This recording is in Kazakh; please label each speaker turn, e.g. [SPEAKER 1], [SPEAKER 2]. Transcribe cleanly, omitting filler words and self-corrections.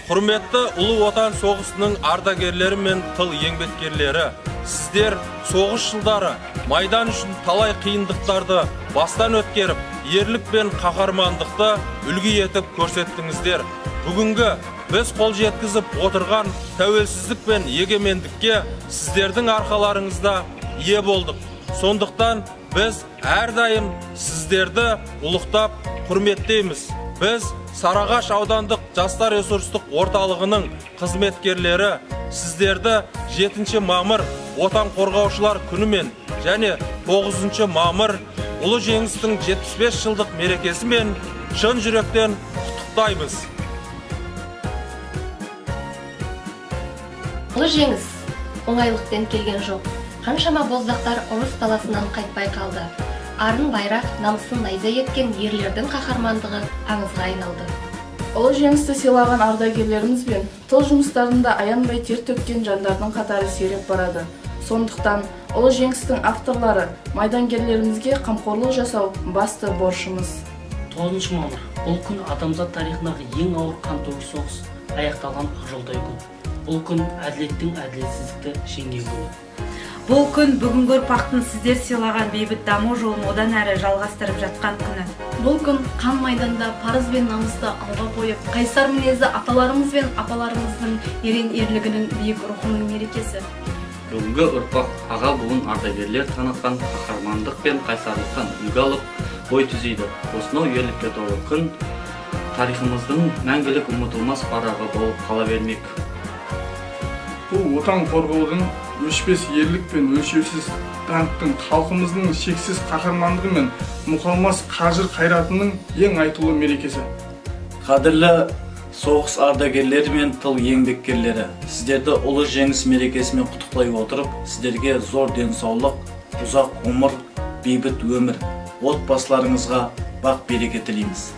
[SPEAKER 1] Құрметті Ұлы Отан соғысының ардагерлері мен тыл еңбеккерлері, сіздер соғыс жылдары майдан үшін талай қиындықтарды бастан өткеріп, ерлік пен қаһармандықты үлгі етіп көрсеттіңіздер. Бүгінгі біз қол жеткізіп отырған тәуелсіздік пен егемендікке сіздердің арқаларыңызда ие болдық. Сондықтан біз әрдайым сіздерді ұлықтап құрметтейміз. Біз Сарыағаш аудандық жастар ресурстық орталығының қызметкерлері сіздерді 7 мамыр отан қорғаушылар күнімен және 9 мамыр ұлы жеңістің 75 жылдық мерекесімен шын жүректен құттықтаймыз.
[SPEAKER 2] Ұлы жеңіс оңайлықпен келген жоқ. Қаншама боздақтар ұрыс даласынан қайтпай қалды. Арын байрақ, намысын найза еткен ерлердің қаһармандығы аңызға айналды.
[SPEAKER 3] Ұлы жеңісті сыйлаған ардагерлеріміз бен тыл жұмыстарында аянбай тер төккен жандардың қатары сиреп барады. Сондықтан ұлы жеңістің авторлары майдангерлерімізге қамқорлық жасау басты борышымыз.
[SPEAKER 4] 9 мамыр бұл күн адамзат тарихындағы ең ауыр қантөгіс соғыс аяқталған ақжолдай күн. Бұл күн әділеттің әділетсіздікті жеңген күні.
[SPEAKER 5] Бұл күн бүгінгі ұрпақтың сіздер сыйлаған бейбіт даму жолын одан әрі жалғастырып жатқан күні.
[SPEAKER 3] Бұл күн қан майданда парыз бен намысты алға қойып, қайсар мінезі аталарымыз бен апаларымыздың ерен ерлігінің биік рухының мерекесі.
[SPEAKER 6] Бүгінгі ұрпақ аға буын ардагерлер танытқан қаһармандық пен қайсарлықтан үлгі алып, бой түзейді. Осынау ерлікке толы күн тарихымыздың мәңгілік ұмытылмас парағы болып қала бермек.
[SPEAKER 7] Бұл отан қорғаудың өшпес ерлік пен өлшеусіз даңқтың, халқымыздың шексіз қаһармандығы мен мұқалмас қажыр қайратының ең айтулы мерекесі.
[SPEAKER 8] Қадірлі соғыс ардагерлері мен тыл еңбеккерлері, сіздерді ұлы жеңіс мерекесімен құттықтай отырып, сіздерге зор денсаулық, ұзақ ғұмыр, бейбіт өмір, отбасыларыңызға бақ береке тілейміз.